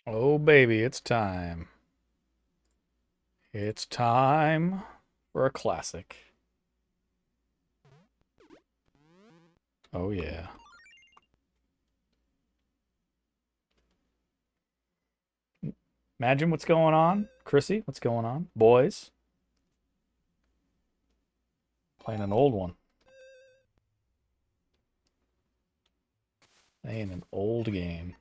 Oh, baby, it's time. It's time for a classic. Oh, yeah. Imagine what's going on. Chrissy, what's going on? Boys, playing an old one. Playing an old game.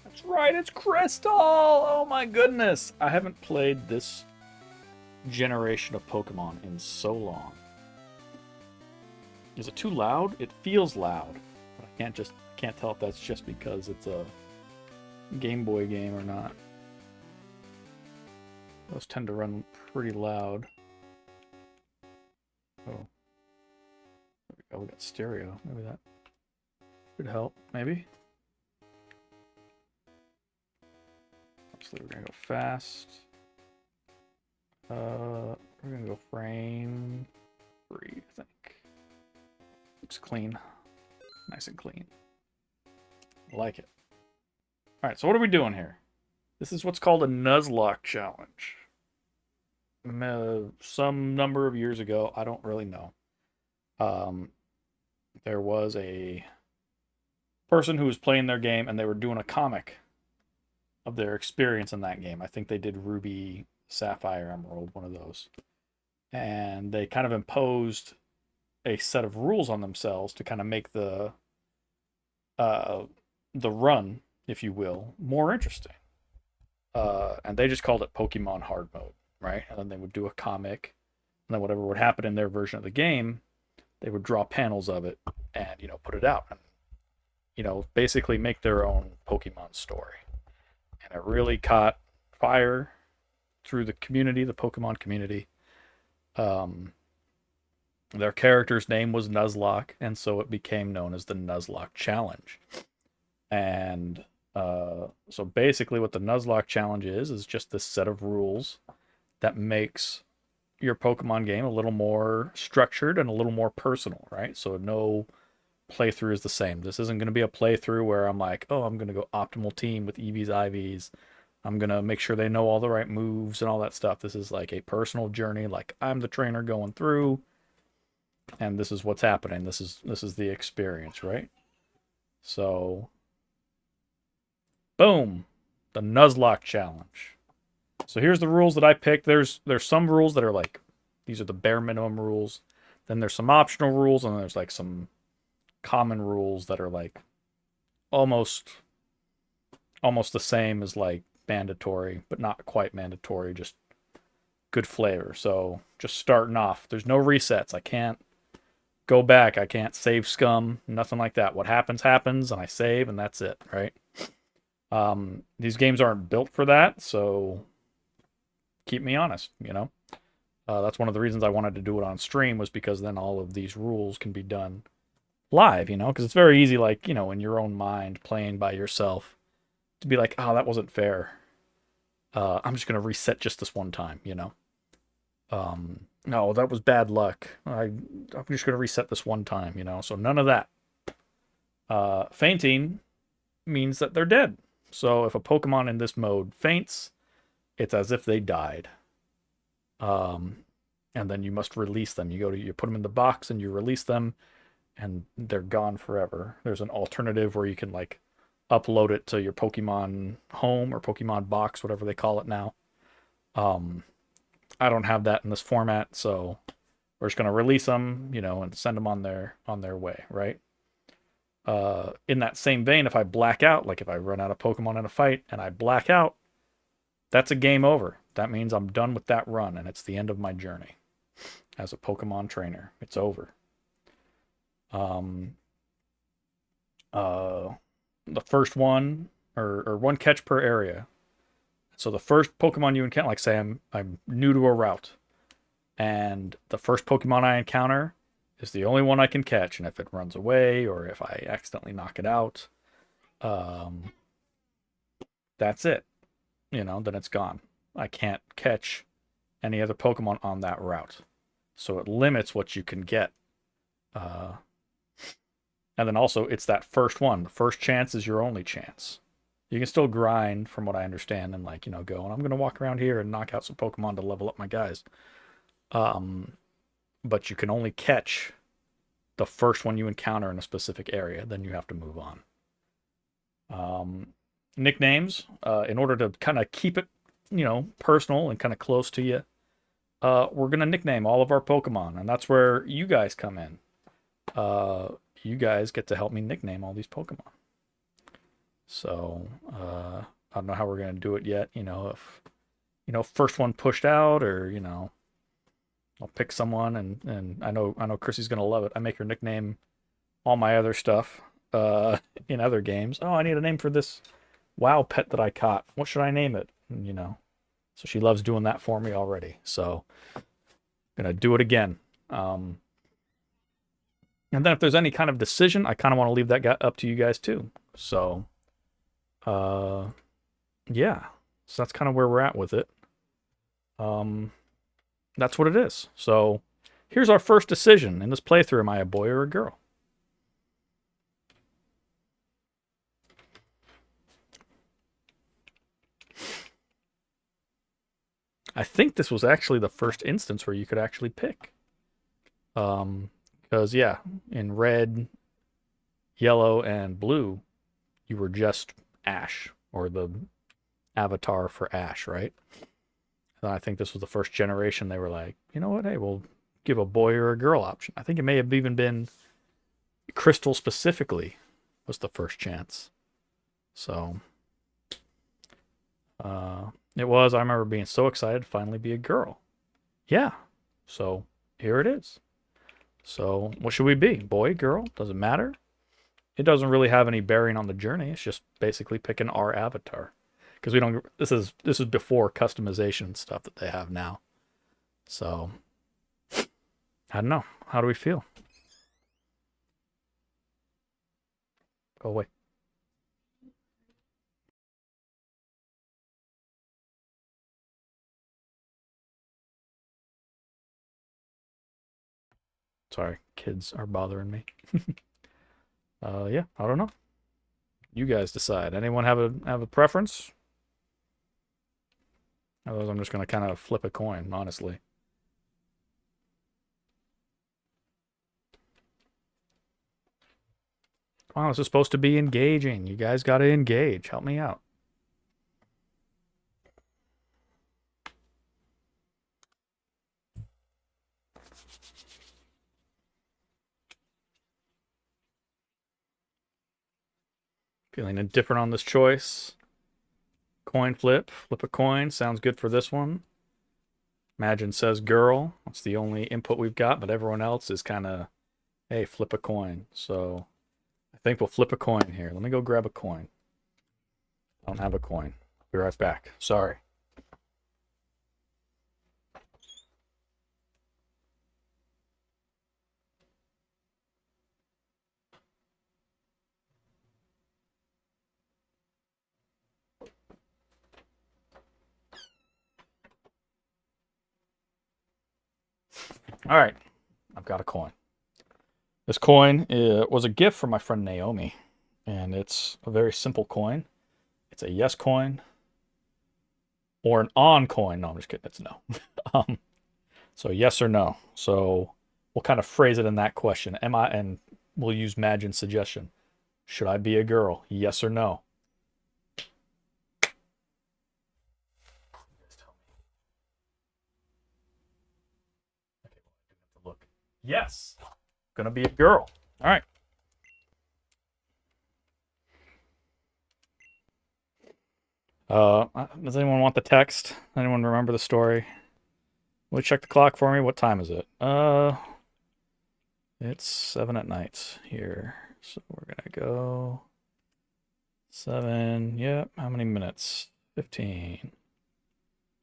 That's right, it's Crystal! Oh my goodness! I haven't played this generation of Pokemon in so long. Is it too loud? It feels loud. But I can't tell if that's just because it's a Game Boy game or not. Those tend to run pretty loud. Oh. Oh, we got stereo. Maybe that could help. Maybe. Obviously, we're gonna go fast. We're gonna go frame 3, I think. Looks clean, nice and clean. I like it. All right, so what are we doing here? This is what's called a Nuzlocke challenge. Some number of years ago, I don't really know. Um, there was a person who was playing their game, and they were doing a comic of their experience in that game. I think they did Ruby, Sapphire, Emerald, one of those. And they kind of imposed a set of rules on themselves to kind of make uh, the run, if you will, more interesting. And they just called it Pokemon Hard Mode, right? And then they would do a comic, and then whatever would happen in their version of the game, they would draw panels of it and put it out, and basically make their own Pokemon story. And it really caught fire through the community, the Pokemon community. Um, their character's name was Nuzlocke, and so it became known as the Nuzlocke Challenge. And so basically, what the Nuzlocke Challenge is just this set of rules that makes your Pokemon game a little more structured and a little more personal, right? So no playthrough is the same. This isn't going to be a playthrough where I'm like, oh, I'm going to go optimal team with EVs, IVs. I'm going to make sure they know all the right moves and all that stuff. This is like a personal journey. Like I'm the trainer going through, and this is what's happening. This is the experience, right? So, boom, the Nuzlocke challenge. So here's the rules that I picked. There's some rules that are like these are the bare minimum rules. Then there's some optional rules, and then there's like some common rules that are like almost almost the same as like mandatory, but not quite mandatory, just good flavor. So just starting off, there's no resets. I can't go back. I can't save scum, nothing like that. What happens happens, and I save, and that's it, right? These games aren't built for that, so keep me honest. That's one of the reasons I wanted to do it on stream, was because then all of these rules can be done live, because it's very easy, like, in your own mind, playing by yourself, to be like, oh, that wasn't fair. I'm just going to reset just this one time. No, that was bad luck. I'm just going to reset this one time. So none of that. Fainting means that they're dead. So if a Pokemon in this mode faints, it's as if they died. Um, and then you must release them. You put them in the box and you release them, and they're gone forever. There's an alternative where you can like upload it to your Pokemon home or Pokemon box, whatever they call it now. Um, I don't have that in this format, so we're just gonna release them, and send them on their way, right? In that same vein, if I black out, like if I run out of Pokemon in a fight and I black out, that's a game over. That means I'm done with that run, and it's the end of my journey as a Pokemon trainer. It's over. Um, uh, the first one, or one catch per area. So the first Pokemon you encounter, like say I'm new to a route, and the first Pokemon I encounter is the only one I can catch, and if it runs away or if I accidentally knock it out, um, that's it. Then it's gone. I can't catch any other Pokemon on that route, so it limits what you can get. Uh, and then also, it's that first one. The first chance is your only chance. You can still grind, from what I understand, and go. And I'm gonna walk around here and knock out some Pokemon to level up my guys. Um, but you can only catch the first one you encounter in a specific area. Then you have to move on. Nicknames, in order to kind of keep it, personal and kind of close to you, we're gonna nickname all of our Pokemon, and that's where you guys come in. You guys get to help me nickname all these Pokemon. So I don't know how we're gonna do it yet. If first one pushed out, or I'll pick someone, and I know Chrissy's gonna love it. I make her nickname all my other stuff in other games. Oh, I need a name for this WoW pet that I caught. What should I name it? So she loves doing that for me already. So I'm gonna do it again. And then if there's any kind of decision, I kind of want to leave that up to you guys too. So, yeah. So that's kind of where we're at with it. That's what it is. So here's our first decision in this playthrough. Am I a boy or a girl? I think this was actually the first instance where you could actually pick. Because yeah, in red, yellow, and blue, you were just Ash, or the avatar for Ash, right? And I think this was the first generation they were like, you know what? Hey, we'll give a boy or a girl option. I think it may have even been Crystal specifically was the first chance. So it was. I remember being so excited to finally be a girl. Yeah. So here it is. So what should we be? Boy, girl? Doesn't matter. It doesn't really have any bearing on the journey. It's just basically picking our avatar. Because we don't. This is before customization stuff that they have now. So I don't know. How do we feel? Go away. Sorry, kids are bothering me. Yeah, I don't know. You guys decide. Anyone have a preference? Otherwise, I'm just gonna kind of flip a coin, honestly. Wow, this is supposed to be engaging. You guys got to engage. Help me out. Feeling indifferent on this choice. Coin flip. Flip a coin. Sounds good for this one. Imagine says girl. That's the only input we've got, but everyone else is kind of, hey, flip a coin. So I think we'll flip a coin here. Let me go grab a coin. I don't have a coin. Be right back. Sorry. All right. I've got a coin. This coin was a gift from my friend Naomi, and it's a very simple coin. It's a yes coin or an on coin. No, I'm just kidding. It's no. um, so yes or no. So we'll kind of phrase it in that question. Am I? And we'll use Magin's suggestion. Should I be a girl? Yes or no? Look. Yes. Gonna be a girl. All right. Does anyone want the text? Anyone remember the story? Will you check the clock for me? What time is it? It's 7 at night here. So we're gonna go 7. Yep. How many minutes? 15.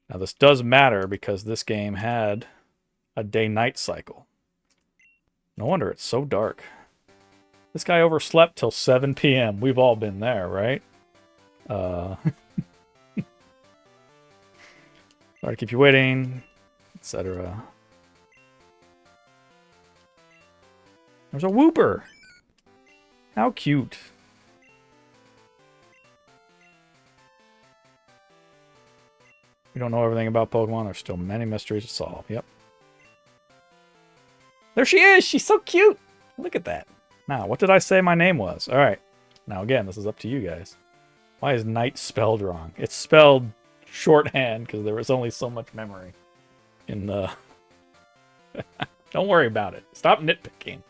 Now this does matter because this game had a day-night cycle. No wonder it's so dark. This guy overslept till 7 p.m. We've all been there, right? Sorry to keep you waiting, etc. There's a Wooper. How cute. We don't know everything about Pokemon. There's still many mysteries to solve. Yep. There she is. She's so cute. Look at that. Now, what did I say my name was? All right. Now, again, this is up to you guys. Why is Knight spelled wrong? It's spelled shorthand because there was only so much memory in the... Don't worry about it. Stop nitpicking.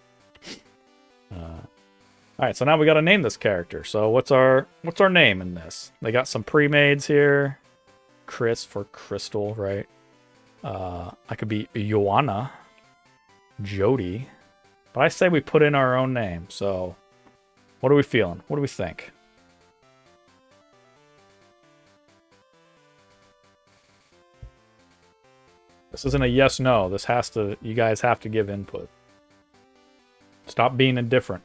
All right, so now we got to name this character. So what's our name in this? They got some pre-mades here. Chris for Crystal, right? I could be Joanna, Jody, but I say we put in our own name. So what are we feeling? What do we think? This isn't a yes/no. This has to. You guys have to give input. Stop being indifferent.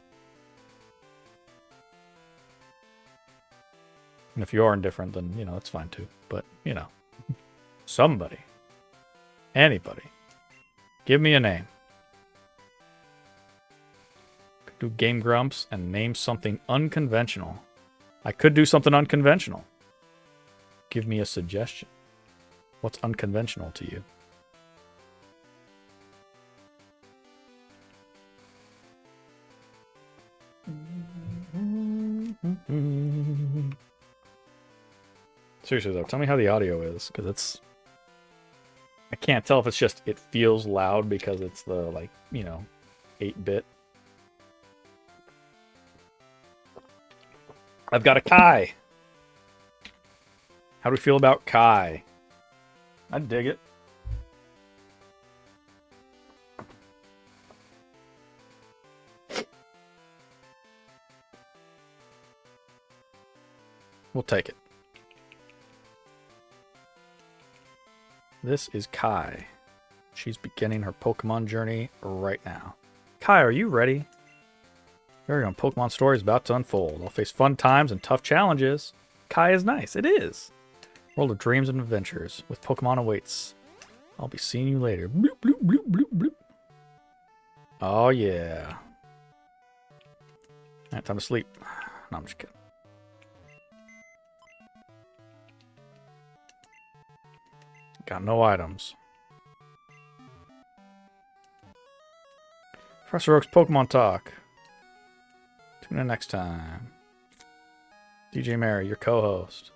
And if you are indifferent, then, you know, that's fine too. But, you know, somebody, anybody, give me a name. Could do Game Grumps and name something unconventional. I could do something unconventional. Give me a suggestion. What's unconventional to you? Seriously though, tell me how the audio is, because it's... I can't tell if it's just, it feels loud because it's the, like, you know, 8-bit. I've got a Kai. How do we feel about Kai? I dig it. We'll take it. This is Kai. She's beginning her Pokemon journey right now. Kai, are you ready? Your own Pokemon story is about to unfold. I'll face fun times and tough challenges. Kai is nice. It is. World of dreams and adventures with Pokemon awaits. I'll be seeing you later. Bloop, bloop, bloop, bloop, bloop. Oh, yeah. All right, time to sleep. No, I'm just kidding. Got no items. Professor Oak's Pokemon Talk. Tune in next time. DJ Mary, your co-host.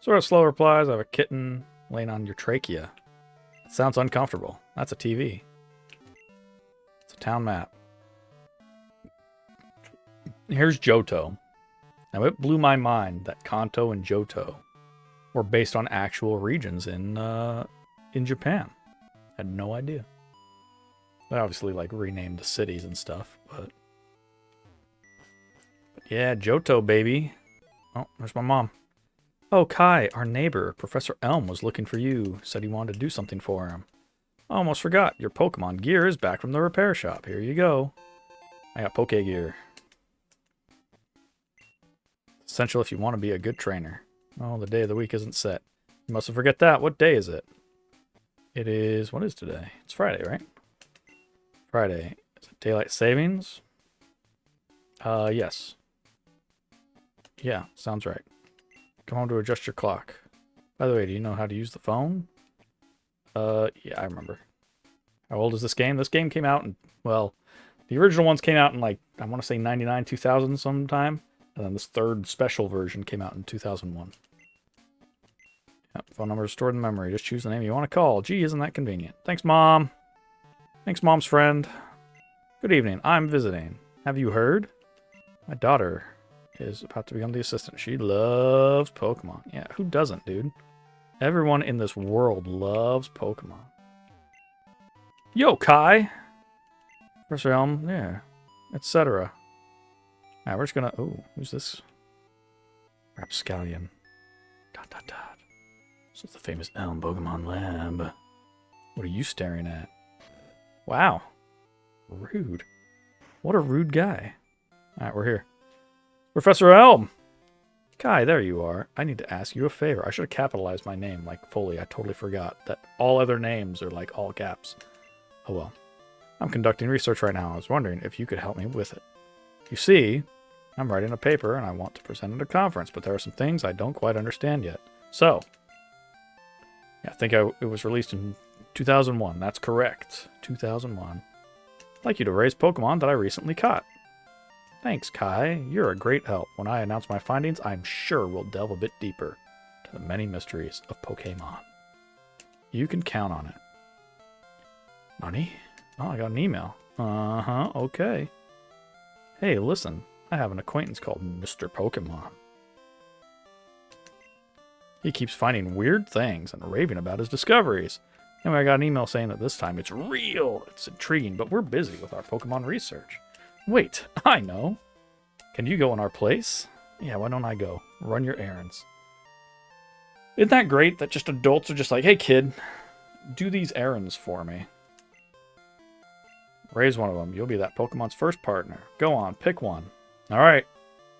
Sort of slow replies. I have a kitten laying on your trachea. It sounds uncomfortable. That's a TV. It's a town map. Here's Johto. Now it blew my mind that Kanto and Johto were based on actual regions in Japan. Had no idea. They obviously like renamed the cities and stuff, but yeah, Johto baby. Oh, there's my mom. Oh, Kai, our neighbor, Professor Elm, was looking for you. Said he wanted to do something for him. I almost forgot. Your Pokemon gear is back from the repair shop. Here you go. I got Poke gear. Essential if you want to be a good trainer. Oh, the day of the week isn't set. You mustn't forget that. What day is it? It is... What is today? It's Friday, right? Friday. Is it daylight savings? Yes. Yeah, sounds right. Come home to adjust your clock. By the way, do you know how to use the phone? Yeah, I remember. How old is this game? This game came out in... Well, the original ones came out in, like, I want to say 99, 2000 sometime. And then this third special version came out in 2001. Yep, phone number is stored in memory. Just choose the name you want to call. Gee, isn't that convenient? Thanks, Mom. Thanks, Mom's friend. Good evening. I'm visiting. Have you heard? My daughter is about to become the assistant. She loves Pokemon. Yeah, who doesn't, dude? Everyone in this world loves Pokemon. Yo, Kai! Professor Elm, yeah, etc. Alright, we're just gonna... Oh, who's this? Rapscallion. Dot, dot, dot. So it's the famous Elm Pokemon Lab. What are you staring at? Wow. Rude. What a rude guy. Alright, we're here. Professor Elm! Kai, there you are. I need to ask you a favor. I should have capitalized my name, like, fully. I totally forgot that all other names are, like, all caps. Oh, well. I'm conducting research right now. I was wondering if you could help me with it. You see, I'm writing a paper, and I want to present at a conference, but there are some things I don't quite understand yet. So, yeah, I think it was released in 2001. That's correct. 2001. I'd like you to raise Pokemon that I recently caught. Thanks, Kai. You're a great help. When I announce my findings, I'm sure we'll delve a bit deeper to the many mysteries of Pokemon. You can count on it. Nani? Oh, I got an email. Uh-huh, okay. Hey, listen. I have an acquaintance called Mr. Pokemon. He keeps finding weird things and raving about his discoveries. Anyway, I got an email saying that this time it's real. It's intriguing, but we're busy with our Pokemon research. Wait, I know. Can you go in our place? Yeah, why don't I go? Run your errands. Isn't that great that just adults are just like, hey kid, do these errands for me. Raise one of them. You'll be that Pokemon's first partner. Go on, pick one. Alright,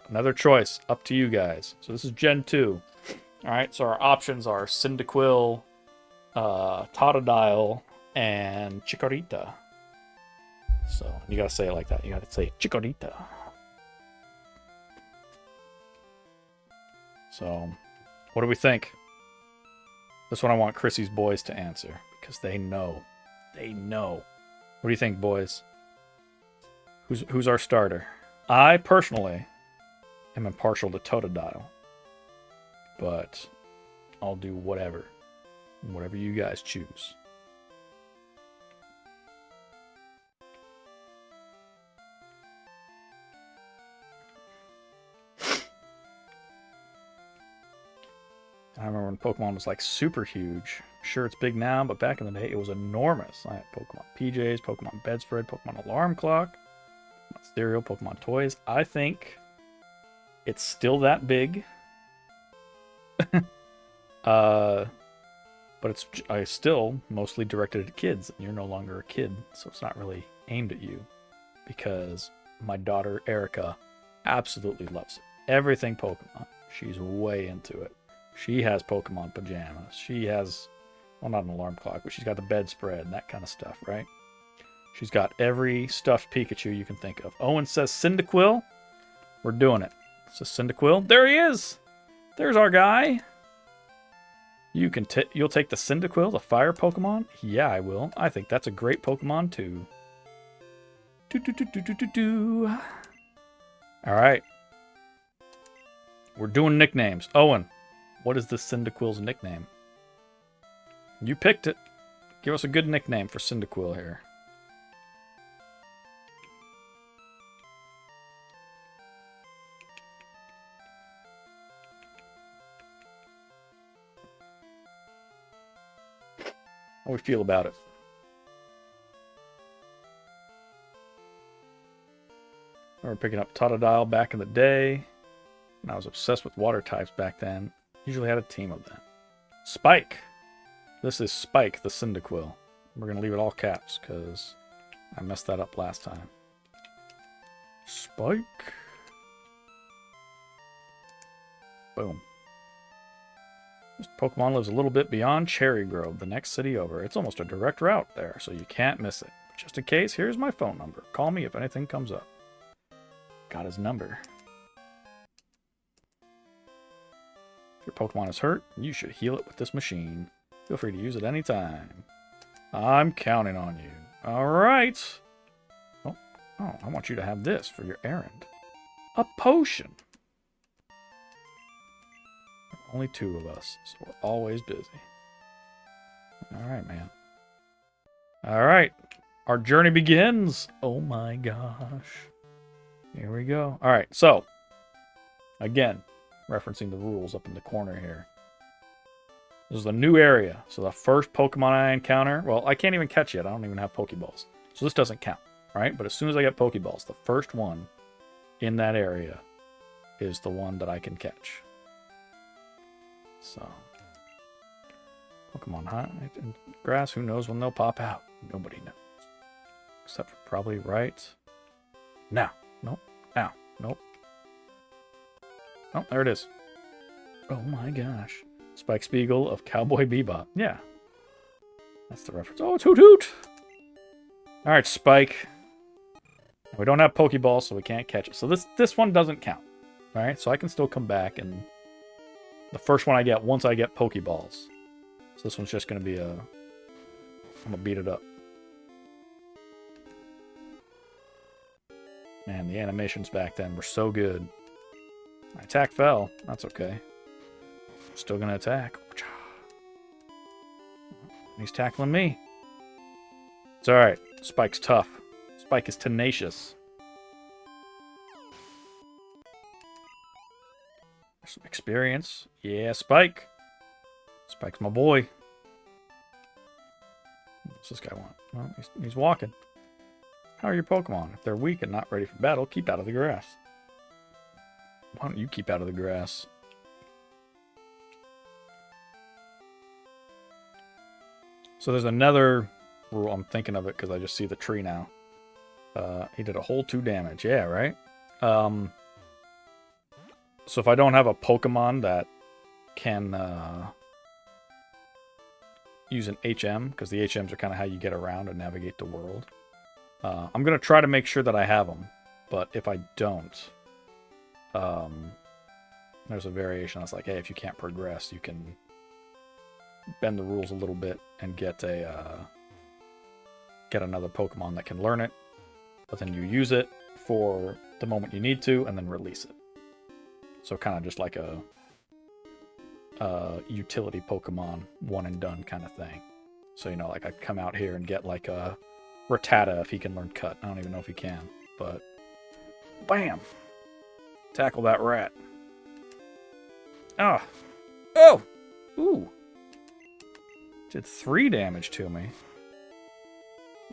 another choice. Up to you guys. So this is Gen 2. Alright, so our options are Cyndaquil, Totodile, and Chikorita. So, you gotta say it like that. You gotta say Chikorita. So, what do we think? This one I want Chrissy's boys to answer. Because they know. They know. What do you think, boys? Who's our starter? I, personally, am impartial to Totodile. But, I'll do whatever. Whatever you guys choose. I remember when Pokemon was like super huge. Sure, it's big now, but back in the day, it was enormous. I had Pokemon PJs, Pokemon Bedspread, Pokemon Alarm Clock, Pokemon Stereo, Pokemon Toys. I think it's still that big. But it's still mostly directed at kids, and you're no longer a kid, so it's not really aimed at you. Because my daughter, Erica, absolutely loves it. Everything Pokemon. She's way into it. She has Pokemon pajamas. She has, well, not an alarm clock, but she's got the bedspread and that kind of stuff, right? She's got every stuffed Pikachu you can think of. Owen says Cyndaquil. We're doing it. It says Cyndaquil. There he is. There's our guy. You'll take the Cyndaquil, the fire Pokemon? Yeah, I will. I think that's a great Pokemon too. All right. We're doing nicknames. Owen. What is this Cyndaquil's nickname? You picked it. Give us a good nickname for Cyndaquil here. How do we feel about it? I remember picking up Totodile back in the day. And I was obsessed with water types back then. Usually had a team of them. Spike. This is Spike, the Cyndaquil. We're going to leave it all caps because I messed that up last time. Spike. Boom. This Pokemon lives a little bit beyond Cherry Grove, the next city over. It's almost a direct route there, so you can't miss it. But just in case, here's my phone number. Call me if anything comes up. Got his number. If your Pokemon is hurt, you should heal it with this machine. Feel free to use it anytime. I'm counting on you. All right. Oh, I want you to have this for your errand. A potion. There are only two of us, so we're always busy. All right, man. All right. Our journey begins. Oh my gosh. Here we go. All right, so again, referencing the rules up in the corner here. This is a new area. So the first Pokemon I encounter, well, I can't even catch yet. I don't even have Pokeballs. So this doesn't count, right? But as soon as I get Pokeballs, the first one in that area is the one that I can catch. So Pokemon hide in grass. Who knows when they'll pop out? Nobody knows. Except for probably right now. Nope. Now. Nope. Oh, there it is. Oh my gosh. Spike Spiegel of Cowboy Bebop. Yeah. That's the reference. Oh, it's Hoot Hoot! Alright, Spike. We don't have Pokeballs, so we can't catch it. So this one doesn't count. Alright, so I can still come back and... The first one I get once I get Pokeballs. So this one's just going to be a... I'm going to beat it up. Man, the animations back then were so good. My attack fell. That's okay. Still going to attack. He's tackling me. It's alright. Spike's tough. Spike is tenacious. Some experience. Yeah, Spike. Spike's my boy. What's this guy want? Well, he's walking. How are your Pokemon? If they're weak and not ready for battle, keep out of the grass. Why don't you keep out of the grass? So there's another rule. I'm thinking of it because I just see the tree now. He did a whole 2 damage. Yeah, right? So if I don't have a Pokemon that can use an HM, because the HMs are kind of how you get around and navigate the world. I'm going to try to make sure that I have them. But if I don't, there's a variation that's like, hey, if you can't progress, you can bend the rules a little bit and get another Pokemon that can learn it. But then you use it for the moment you need to, and then release it. So kind of just like a utility Pokemon, one and done kind of thing. So, you know, like I come out here and get like a Rattata if he can learn Cut. I don't even know if he can, but bam! Tackle that rat. Ah! Oh! Ooh! Did 3 damage to me.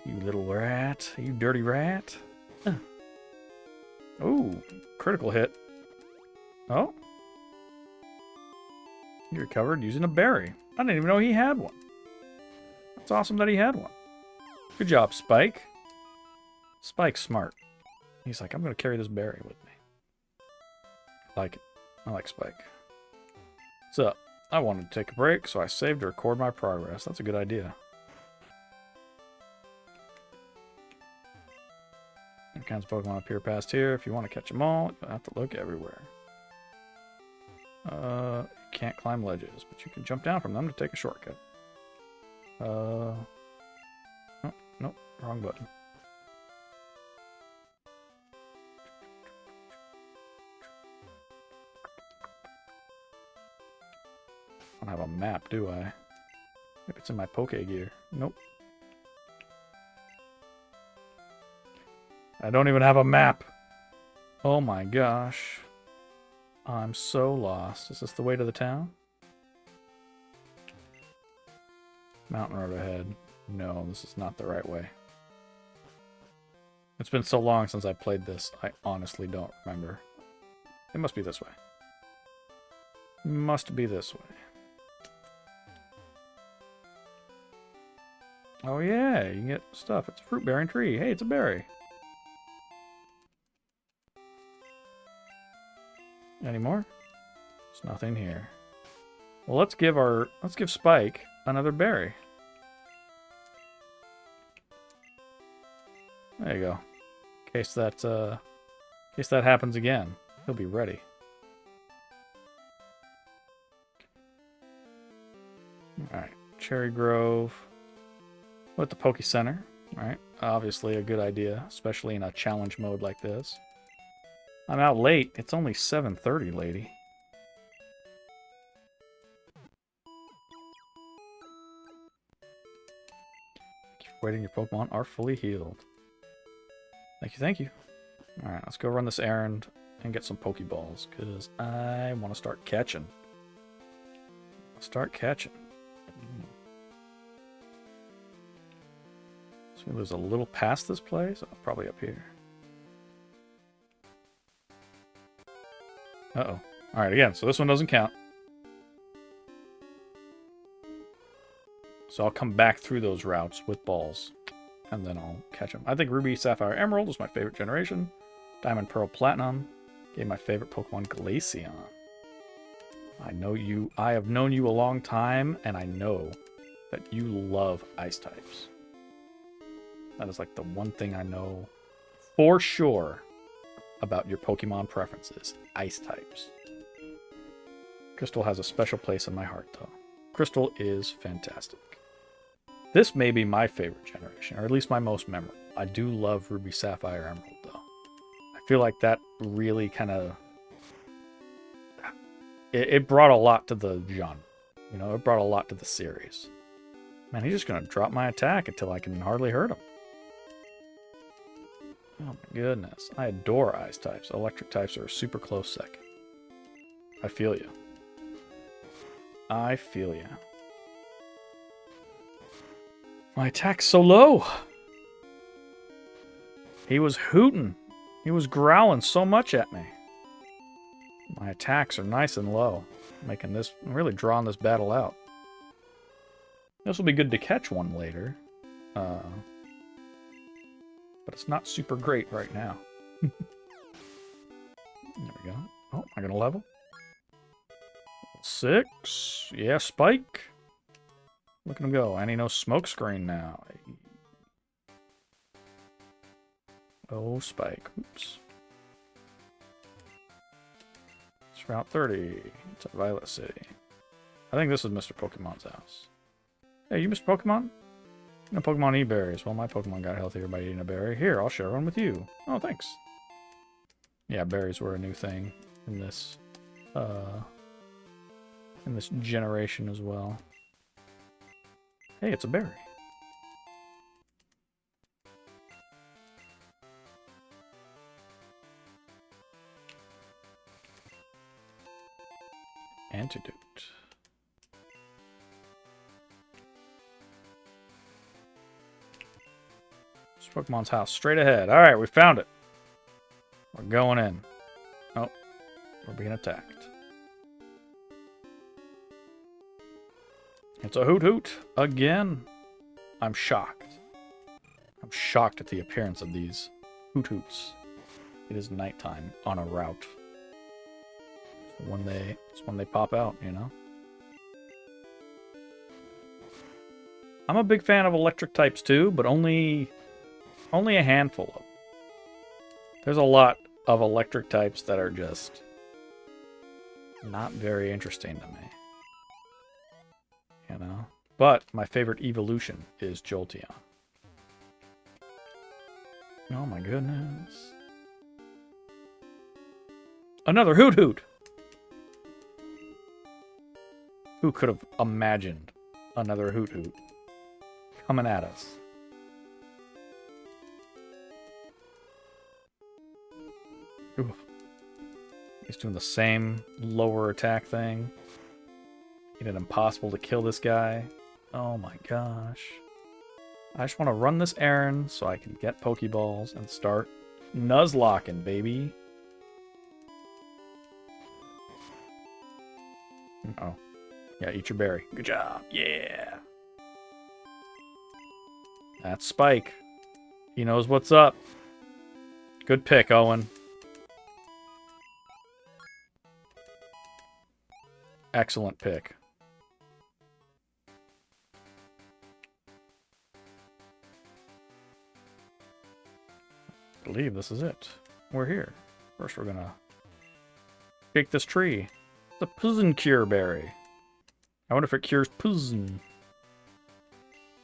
You little rat. You dirty rat. Ooh, critical hit. Oh. He recovered using a berry. I didn't even know he had one. That's awesome that he had one. Good job, Spike. Spike's smart. He's like, I'm going to carry this berry with me. I like it. I like Spike. What's up? I wanted to take a break, so I saved to record my progress. That's a good idea. All kinds of Pokemon appear past here. If you want to catch them all, you have to look everywhere. You can't climb ledges, but you can jump down from them to take a shortcut. Oh, nope, wrong button. I don't have a map, do I? If it's in my Poke Gear. Nope. I don't even have a map. Oh my gosh. I'm so lost. Is this the way to the town? Mountain road ahead. No, this is not the right way. It's been so long since I played this, I honestly don't remember. It must be this way. Must be this way. Oh yeah, you can get stuff. It's a fruit-bearing tree. Hey, it's a berry. Any more? There's nothing here. Well, let's give Spike another berry. There you go. In case that happens again, he'll be ready. All right, Cherry Grove. With the Poke Center, right? Obviously a good idea, especially in a challenge mode like this. I'm out late. It's only 7:30, lady. Keep waiting. Your Pokemon are fully healed. Thank you, thank you. All right, let's go run this errand and get some Pokeballs because I want to start catching. So there's a little past this place. Oh, probably up here. Uh-oh. Alright, again, so this one doesn't count. So I'll come back through those routes with balls, and then I'll catch them. I think Ruby, Sapphire, Emerald was my favorite generation. Diamond, Pearl, Platinum gave my favorite Pokemon Glaceon. I have known you a long time, and I know that you love ice types. That is like the one thing I know for sure about your Pokemon preferences. Ice types. Crystal has a special place in my heart, though. Crystal is fantastic. This may be my favorite generation, or at least my most memorable. I do love Ruby, Sapphire, Emerald, though. I feel like that really kind of... It brought a lot to the genre. You know, it brought a lot to the series. Man, he's just going to drop my attack until I can hardly hurt him. Oh my goodness. I adore ice types. Electric types are a super close second. I feel you. I feel you. My attack's so low. He was hooting. He was growling so much at me. My attacks are nice and low. Making this, really drawing this battle out. This will be good to catch one later. But it's not super great right now. There we go. Oh, am I going to level? 6. Yeah, Spike. Look at him go. And he knows smoke screen now. Oh, Spike. Oops. It's Route 30. It's at Violet City. I think this is Mr. Pokemon's house. Hey, you Mr. Pokemon? No Pokemon eat berries. Well, my Pokemon got healthier by eating a berry. Here, I'll share one with you. Oh, thanks. Yeah, berries were a new thing in this generation as well. Hey, it's a berry. Antidote. It's Pokemon's house. Straight ahead. Alright, we found it. We're going in. Oh, we're being attacked. It's a Hoot Hoot again. I'm shocked. I'm shocked at the appearance of these Hoot Hoots. It is nighttime on a route. It's when they pop out, you know? I'm a big fan of electric types too, but only a handful of them. There's a lot of electric types that are just not very interesting to me. You know? But my favorite evolution is Jolteon. Oh my goodness. Another Hoot Hoot! Who could have imagined another Hoot Hoot coming at us? Ooh. He's doing the same lower attack thing. Made it impossible to kill this guy. Oh my gosh. I just want to run this errand so I can get Pokeballs and start Nuzlocking, baby. Oh. Yeah, eat your berry. Good job. Yeah. That's Spike. He knows what's up. Good pick, Owen. Excellent pick. I believe this is it. We're here. First, we're gonna shake this tree. The Poison Cure Berry. I wonder if it cures poison.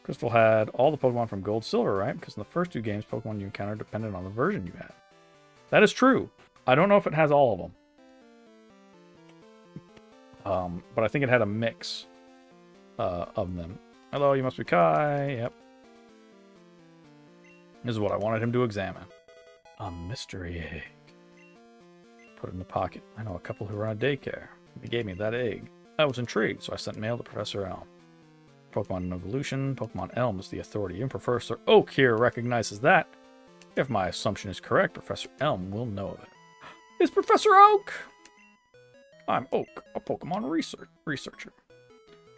Crystal had all the Pokemon from Gold, Silver, right? Because in the first 2 games, Pokemon you encountered depended on the version you had. That is true. I don't know if it has all of them. But I think it had a mix of them. Hello, you must be Kai. Yep. This is what I wanted him to examine. A mystery egg. Put it in the pocket. I know a couple who run a daycare. They gave me that egg. I was intrigued, so I sent mail to Professor Elm. Pokemon Evolution, Pokemon Elm is the authority, and Professor Oak here recognizes that. If my assumption is correct, Professor Elm will know of it. It's Professor Oak! I'm Oak, a Pokemon researcher.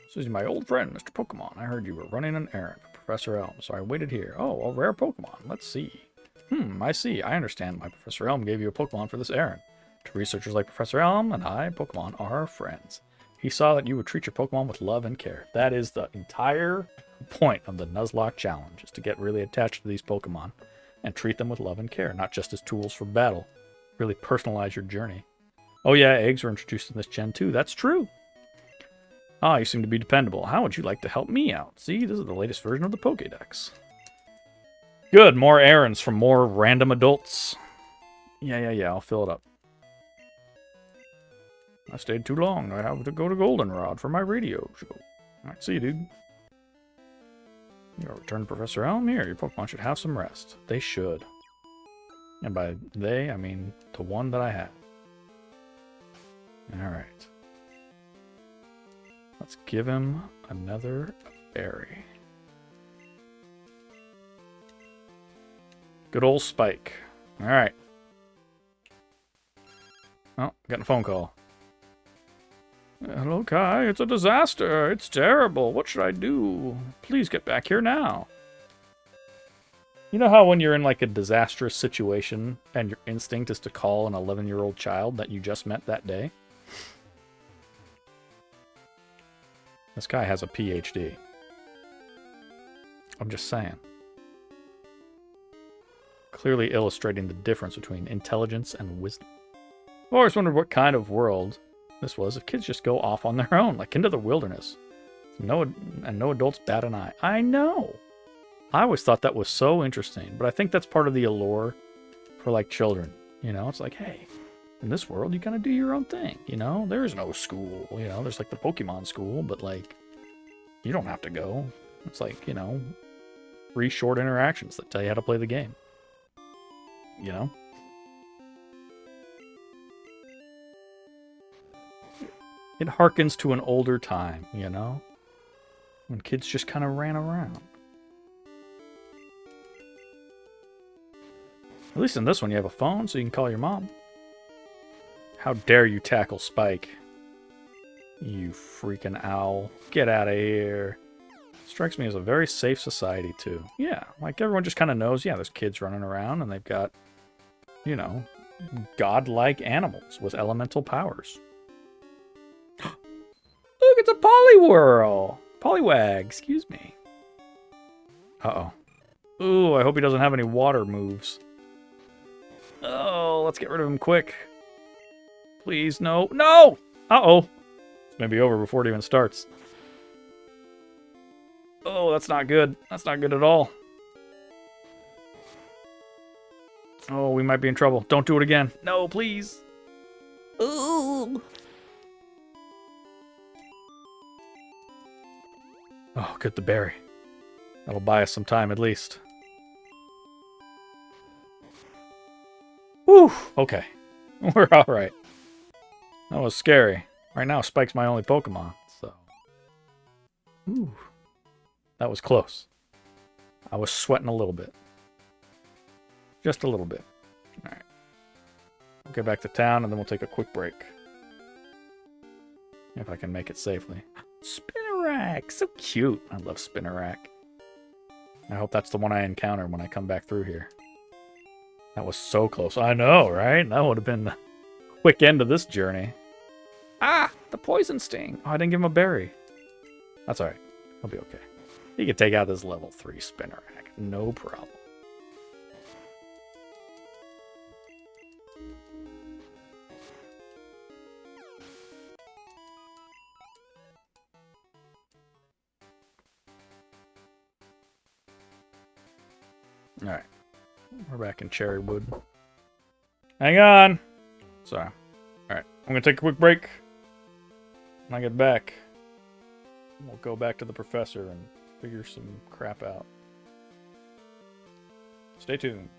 This is my old friend, Mr. Pokemon. I heard you were running an errand for Professor Elm, so I waited here. Oh, a rare Pokemon. Let's see. I see. I understand why Professor Elm gave you a Pokemon for this errand. To researchers like Professor Elm and I, Pokemon are friends. He saw that you would treat your Pokemon with love and care. That is the entire point of the Nuzlocke challenge, is to get really attached to these Pokemon and treat them with love and care, not just as tools for battle. Really personalize your journey. Oh yeah, eggs were introduced in this gen too. That's true. Ah, you seem to be dependable. How would you like to help me out? See, this is the latest version of the Pokédex. Good, more errands from more random adults. Yeah, I'll fill it up. I stayed too long. I have to go to Goldenrod for my radio show. Alright, see you, dude. You're returned Professor Elm here. Your Pokemon should have some rest. They should. And by they, I mean the one that I have. Alright. Let's give him another berry. Good old Spike. Alright. Oh, getting a phone call. Hello, Kai. It's a disaster. It's terrible. What should I do? Please get back here now. You know how when you're in like a disastrous situation and your instinct is to call an 11-year-old child that you just met that day? This guy has a PhD. I'm just saying. Clearly illustrating the difference between intelligence and wisdom. I've always wondered what kind of world this was if kids just go off on their own, like into the wilderness. No adults bat an eye. I know. I always thought that was so interesting, but I think that's part of the allure for like children. You know, it's like, hey, in this world, you kind of do your own thing. You know, there is no school. You know, there's like the Pokemon school, but like, you don't have to go. It's like, you know, free short interactions that tell you how to play the game. You know? It harkens to an older time, you know? When kids just kind of ran around. At least in this one, you have a phone, so you can call your mom. How dare you tackle Spike? You freaking owl. Get out of here. Strikes me as a very safe society, too. Yeah, like everyone just kind of knows, yeah, there's kids running around, and they've got, you know, godlike animals with elemental powers. Look, it's a Poliwhirl! Poliwag, excuse me. Uh-oh. Ooh, I hope he doesn't have any water moves. Oh, let's get rid of him quick. Please, no. No! Uh-oh. It's maybe over before it even starts. Oh, that's not good. That's not good at all. Oh, we might be in trouble. Don't do it again. No, please. Ooh. Oh, get the berry. That'll buy us some time at least. Whew. Okay. We're alright. That was scary. Right now, Spike's my only Pokemon, so... Ooh. That was close. I was sweating a little bit. Just a little bit. Alright. We'll get back to town, and then we'll take a quick break. If I can make it safely. Spinnerack! So cute! I love Spinnerack. I hope that's the one I encounter when I come back through here. That was so close. I know, right? That would have been the quick end of this journey. Ah! The poison sting! Oh, I didn't give him a berry. That's alright. He'll be okay. He can take out this level 3 Spinnerack. No problem. Alright. We're back in Cherrywood. Hang on! Sorry. Alright. I'm gonna take a quick break. When I get back, we'll go back to the professor and figure some crap out. Stay tuned.